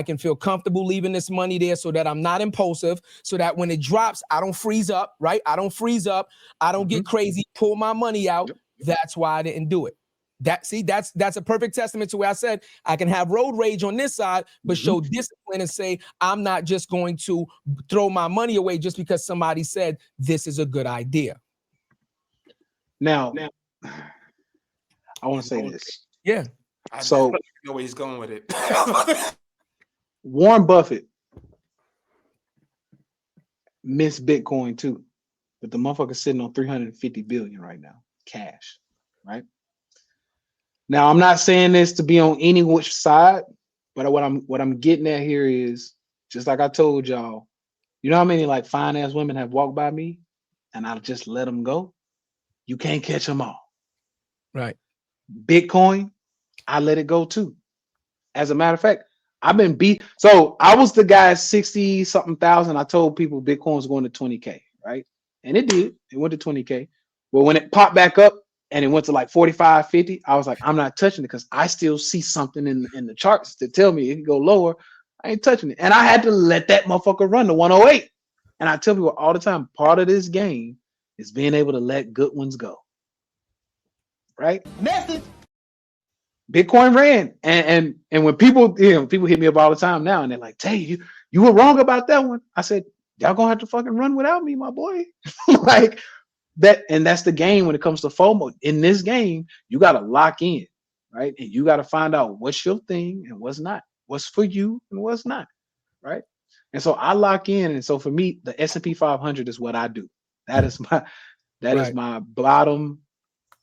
I can feel comfortable leaving this money there so that I'm not impulsive, so that when it drops, I don't freeze up, right? I don't freeze up. I don't get crazy, pull my money out. That's why I didn't do it. That's a perfect testament to where I said I can have road rage on this side, but show discipline and say, I'm not just going to throw my money away just because somebody said this is a good idea. Now I want to say this. Yeah. So know where he's going with it. Warren Buffett missed Bitcoin too, but the motherfucker's sitting on 350 billion right now, cash, right? Now I'm not saying this to be on any which side, but what I'm getting at here is just like I told y'all, you know how many like fine ass women have walked by me and I'll just let them go? You can't catch them all. Right. Bitcoin, I let it go too. As a matter of fact, I've been beat. So I was the guy 60 something thousand. I told people Bitcoin was going to 20K, right? And it did. It went to 20K. But when it popped back up and it went to like 45, 50, I was like, I'm not touching it because I still see something in the charts to tell me it can go lower. I ain't touching it. And I had to let that motherfucker run to 108. And I tell people all the time, part of this game is being able to let good ones go. Right? Message. Bitcoin ran, and when people people hit me up all the time now, and they're like, "Tay, you were wrong about that one." I said, "Y'all gonna have to fucking run without me, my boy." Like that, and that's the game when it comes to FOMO. In this game, you gotta lock in, right? And you gotta find out what's your thing and what's not, what's for you and what's not, right? And so I lock in, and so for me, the S&P 500 is what I do. That is my bottom.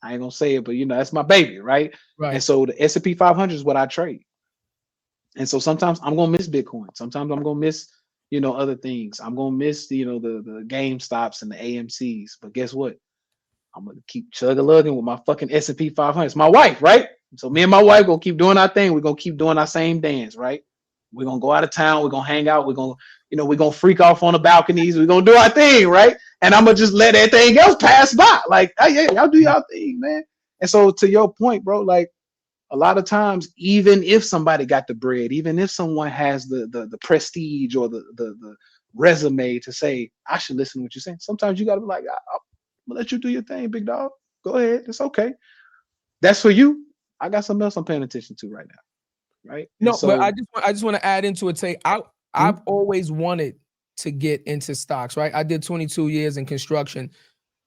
I ain't gonna say it, but that's my baby, right? And so the S&P 500 is what I trade. And so sometimes I'm gonna miss Bitcoin. Sometimes I'm gonna miss, other things. I'm gonna miss, the GameStops and the AMCs. But guess what? I'm gonna keep chug-a-lugging with my fucking S&P 500. It's my wife, right? So me and my wife gonna keep doing our thing. We're gonna keep doing our same dance, right? We're gonna go out of town. We're gonna hang out. We're gonna freak off on the balconies. We're gonna do our thing, right? And I'm gonna just let everything else pass by. Like, hey, yeah, y'all do y'all thing, man. And so to your point, bro, like a lot of times, even if somebody got the bread, even if someone has the prestige or the resume to say, I should listen to what you're saying, sometimes you gotta be like, I'm gonna let you do your thing, big dog. Go ahead, it's okay. That's for you. I got something else I'm paying attention to right now. Right? No, so, but I just want to add into it. Say I've always wanted to get into stocks. Right? I did 22 years in construction.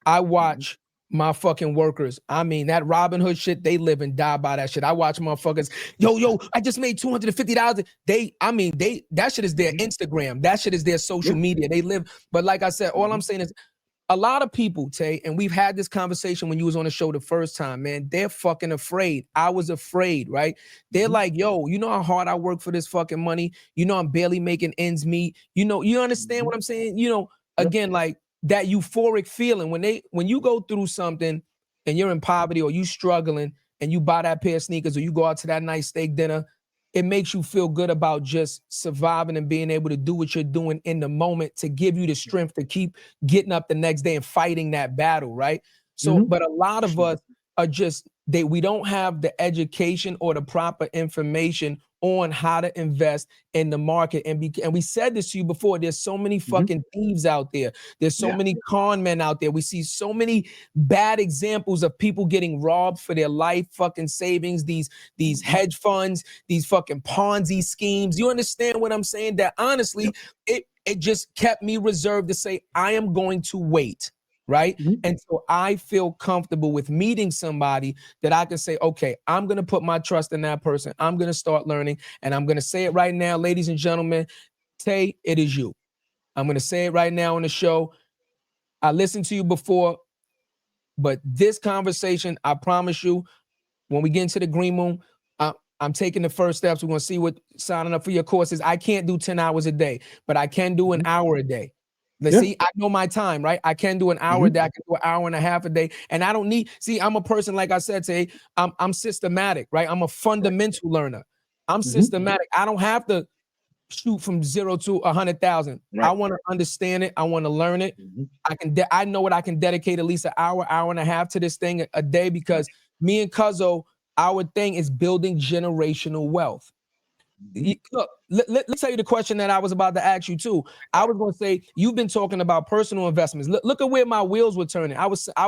I watch my fucking workers. I mean, that Robinhood shit, they live and die by that shit. I watch motherfuckers. Yo, I just made $250. That shit is their Instagram. That shit is their social media. They live. But like I said, all I'm saying is, a lot of people, Tay, and we've had this conversation when you was on the show the first time, man, they're fucking afraid. I was afraid, right? They're like, yo, you know how hard I work for this fucking money? You know I'm barely making ends meet. You understand what I'm saying? Again, like that euphoric feeling when you go through something and you're in poverty or you struggling and you buy that pair of sneakers or you go out to that nice steak dinner, it makes you feel good about just surviving and being able to do what you're doing in the moment to give you the strength to keep getting up the next day and fighting that battle, right? So, but a lot of us are just, we don't have the education or the proper information on how to invest in the market. And we said this to you before, there's so many fucking thieves out there. There's so many con men out there. We see so many bad examples of people getting robbed for their life fucking savings, these hedge funds, these fucking Ponzi schemes. You understand what I'm saying? That honestly, it just kept me reserved to say, I am going to wait. Right. And so I feel comfortable with meeting somebody that I can say, okay, I'm going to put my trust in that person. I'm going to start learning. And I'm going to say it right now, ladies and gentlemen, Tay, it is you. I'm going to say it right now on the show. I listened to you before, but this conversation, I promise you, when we get into the green room, I'm taking the first steps. We're going to see what signing up for your courses. I can't do 10 hours a day, but I can do an hour a day. Let's see, I know my time, right? I can do an hour a day. I can do an hour and a half a day. And I don't need, I'm a person, like I said, Tay, I'm systematic, right? I'm a fundamental learner. I'm systematic. I don't have to shoot from 0 to 100,000. I want to understand it. I want to learn it. I know what I can dedicate at least an hour and a half to this thing a day, because me and Cuzzo, our thing is building generational wealth. Look, let's tell you the question that I was about to ask you too. I was going to say, you've been talking about personal investments. Look at where my wheels were turning.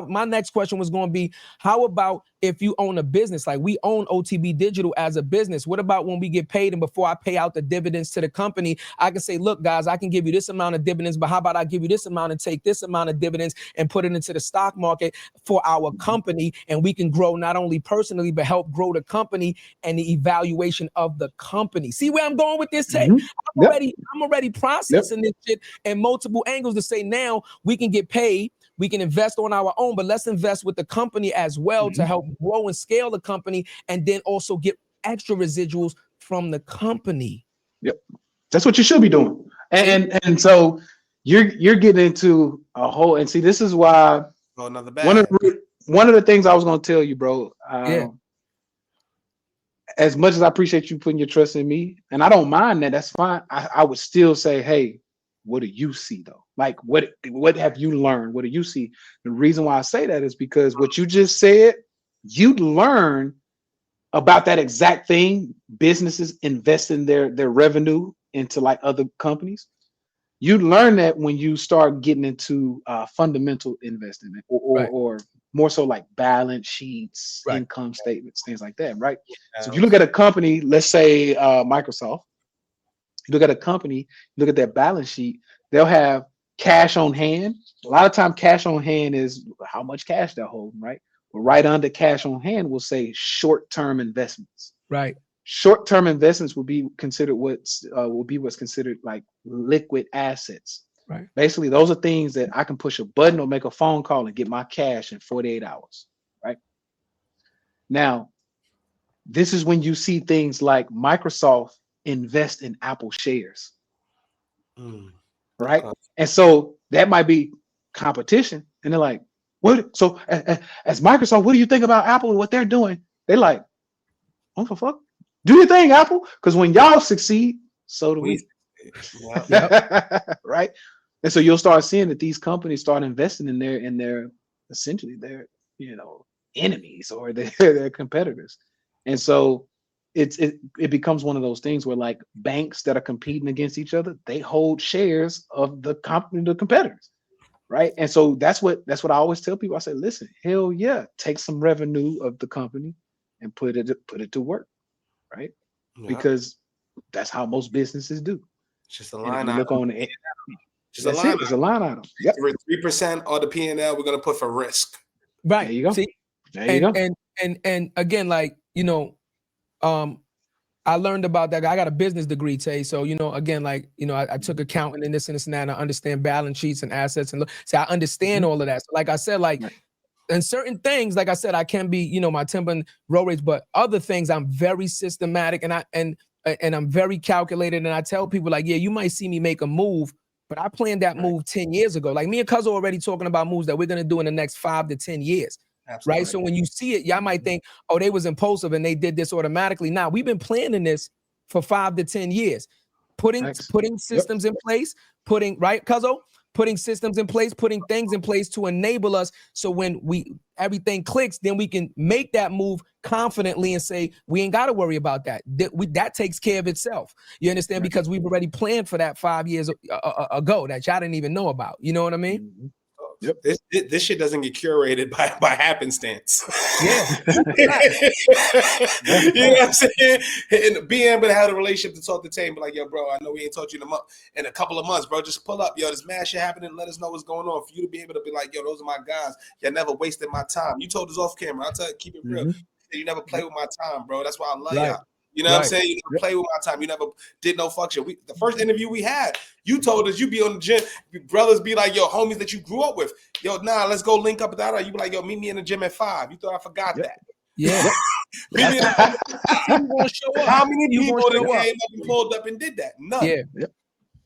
My next question was going to be, how about if you own a business? Like we own OTB Digital as a business. What about when we get paid and before I pay out the dividends to the company, I can say, look, guys, I can give you this amount of dividends, but how about I give you this amount and take this amount of dividends and put it into the stock market for our company, and we can grow not only personally, but help grow the company and the evaluation of the company. See where I'm going with this, Tay? I'm already processing this shit in multiple angles to say now we can get paid, we can invest on our own, but let's invest with the company as well to help grow and scale the company, and then also get extra residuals from the company. Yep, that's what you should be doing. And so you're getting into a whole, and see, this is why another bag. One of the things I was going to tell you, bro. As much as I appreciate you putting your trust in me, and I don't mind that, that's fine. I would still say, hey, what do you see though? Like, what have you learned? What do you see? The reason why I say that is because what you just said, you'd learn about that exact thing. Businesses investing their revenue into like other companies. You learn that when you start getting into fundamental investing or more so like balance sheets, income statements, things like that, right? So if you look at a company, let's say Microsoft, you look at a company, look at their balance sheet, they'll have cash on hand. A lot of time cash on hand is how much cash they're holding, right? But right under cash on hand, we'll say short-term investments. Right. Short-term investments will be considered what's considered like liquid assets. Right. Basically, those are things that I can push a button or make a phone call and get my cash in 48 hours. Right. Now, this is when you see things like Microsoft invest in Apple shares. Right. And so that might be competition. And they're like, what? So as Microsoft, what do you think about Apple and what they're doing? They're like, oh, for fuck. Do your thing, Apple. Because when y'all succeed, so do we. Right. And so you'll start seeing that these companies start investing in their essentially their enemies or their competitors. And so it becomes one of those things where like banks that are competing against each other, they hold shares of the competitors. Right. And so that's what I always tell people. I say, listen, hell yeah, take some revenue of the company and put it to work. Right. Yeah. Because that's how most businesses do. It's just a line item. Look on it. Just it's a line item. Yep. 3% of the P&L we're gonna put for risk. Right. There you go. See? There you go. And again, like, I learned about that. I got a business degree, Tay. So, again, like, I took accounting and this and that, and I understand balance sheets and assets and I understand all of that. So like I said, like, and certain things, like I said, I can be, my temper and road rage, but other things I'm very systematic and I'm very calculated. And I tell people like, yeah, you might see me make a move, but I planned that move 10 years ago. Like me and Cuzzo already talking about moves that we're going to do in the next 5 to 10 years. Absolutely. Right. So when you see it, y'all might think, oh, they was impulsive and they did this automatically. Now we've been planning this for 5 to 10 years, putting systems in place, putting systems in place, putting things in place to enable us. So when everything clicks, then we can make that move confidently and say, we ain't got to worry about that. That takes care of itself. You understand? Right. Because we've already planned for that 5 years ago that y'all didn't even know about. You know what I mean? Mm-hmm. Yep. This shit doesn't get curated by happenstance. Yeah. You know what I'm saying? And being able to have a relationship to talk to Tay and be like, yo, bro, I know we ain't talked to you in a couple of months, bro. Just pull up. Yo, this mad shit happening. Let us know what's going on. For you to be able to be like, yo, those are my guys. You never wasted my time. You told us off camera. I'll tell you, keep it real. You never play with my time, bro. That's why I love y'all. You know what I'm saying? You never play with my time. You never did no fuck shit. The first interview we had, you told us you be on the gym. Brothers be like, yo, homies that you grew up with. Yo, let's go link up at that. You be like, yo, meet me in the gym at 5. You thought I forgot that. Yeah. How many people that came up and pulled up and did that? None. Yeah.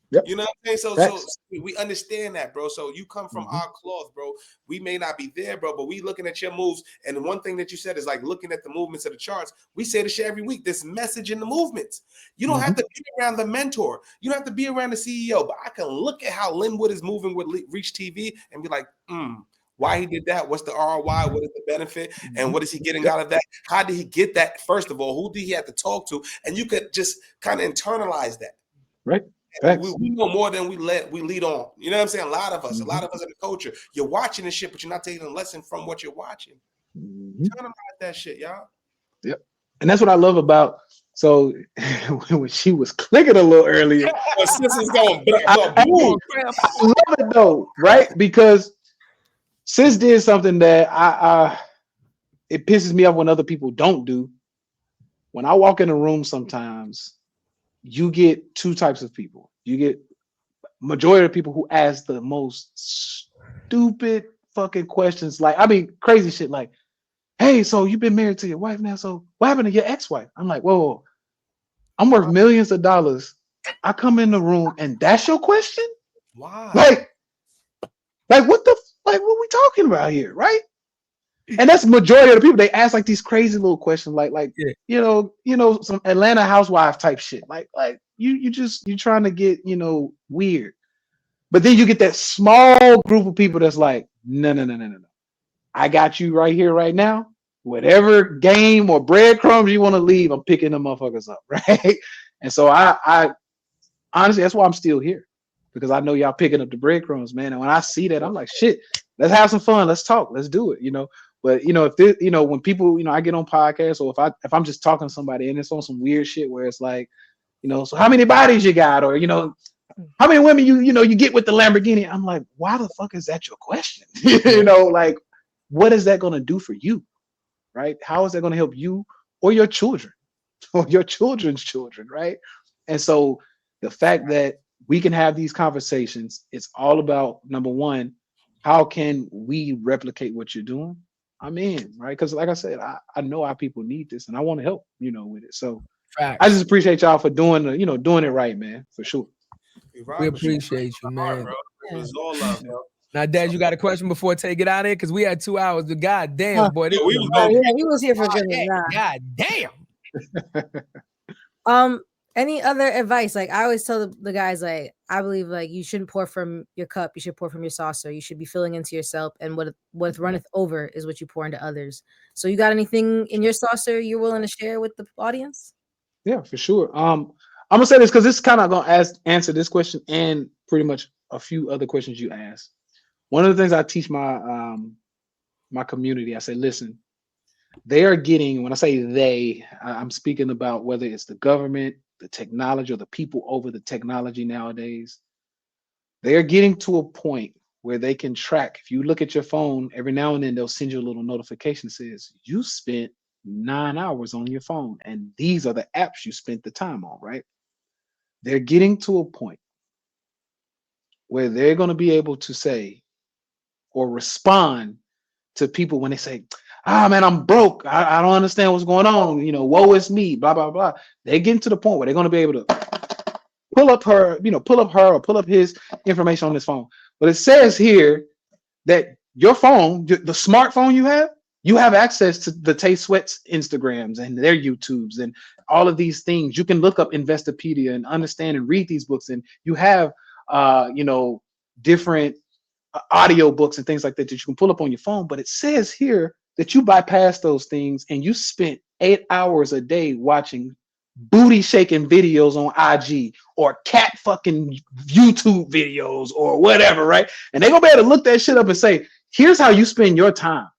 Yep. You know what I'm saying? So we understand that, bro. So you come from our cloth, bro. We may not be there, bro, but we looking at your moves. And one thing that you said is like looking at the movements of the charts. We say this shit every week. This message in the movements. You don't have to be around the mentor. You don't have to be around the CEO. But I can look at how Linwood is moving with Reach TV and be like, why he did that, what's the ROI, what is the benefit, and what is he getting out of that? How did he get that? First of all, who did he have to talk to? And you could just kind of internalize that. Right. We know more than we lead on. You know what I'm saying? A lot of us in the culture, you're watching this shit, but you're not taking a lesson from what you're watching. Internalize that shit, y'all. Yep. And that's what I love about. So when she was clicking a little earlier, Sis is going. I love it though, right? Because Sis did something that it pisses me off when other people don't do. When I walk in a room, sometimes you get two types of people. You get majority of people who ask the most stupid fucking questions, like, I mean, crazy shit, like, hey, so you've been married to your wife now, so what happened to your ex-wife? I'm like, whoa, I'm worth millions of dollars. I come in the room and that's your question? Why? Like what what we talking about here, right? And that's the majority of the people. They ask like these crazy little questions, like Yeah. you know, some Atlanta housewife type shit. Like you trying to get, weird. But then you get that small group of people that's like, no. I got you right here, right now. Whatever game or breadcrumbs you want to leave, I'm picking them motherfuckers up, right? And so I honestly, that's why I'm still here, because I know y'all picking up the breadcrumbs, man. And when I see that, I'm like, shit, let's have some fun, let's talk, let's do it, But if this, when people, I get on podcasts, or if I'm just talking to somebody and it's on some weird shit where it's like, so how many bodies you got, or how many women you get with the Lamborghini? I'm like, why the fuck is that your question? Like, what is that going to do for you, right? How is that going to help you or your children or your children's children, right? And so the fact that we can have these conversations, it's all about, number one, how can we replicate what you're doing? I'm in, right? Because like I said, I know our people need this, and I want to help, with it. So Facts. I just appreciate y'all for doing it right, man, for sure. We appreciate you, man. It was all love, bro. Now, Dad, you got a question before I take it out of here? Because we had 2 hours. But God damn, boy. Yeah, he was here for goodness. God damn. Any other advice? Like, I always tell the guys, like, I believe, like, you shouldn't pour from your cup. You should pour from your saucer. You should be filling into yourself. And what runneth over is what you pour into others. So you got anything in your saucer you're willing to share with the audience? Yeah, for sure. I'm going to say this because this is kind of going to answer this question and pretty much a few other questions you asked. One of the things I teach my my community, I say, listen, they are getting, when I say they, I'm speaking about whether it's the government, the technology, or the people over the technology nowadays. They are getting to a point where they can track. If you look at your phone, every now and then they'll send you a little notification that says you spent 9 hours on your phone, and these are the apps you spent the time on, right? They're getting to a point where they're going to be able to say or respond to people when they say, man, I'm broke. I don't understand what's going on. Woe is me, blah, blah, blah. They're getting to the point where they're going to be able to pull up her or pull up his information on his phone. But it says here that your phone, the smartphone you have access to the Tay Sweats Instagrams and their YouTubes and all of these things. You can look up Investopedia and understand and read these books. And you have, different audio books and things like that you can pull up on your phone. But it says here that you bypass those things and you spent 8 hours a day watching booty shaking videos on IG or cat fucking YouTube videos or whatever, right? And they're gonna be able to look that shit up and say, here's how you spend your time.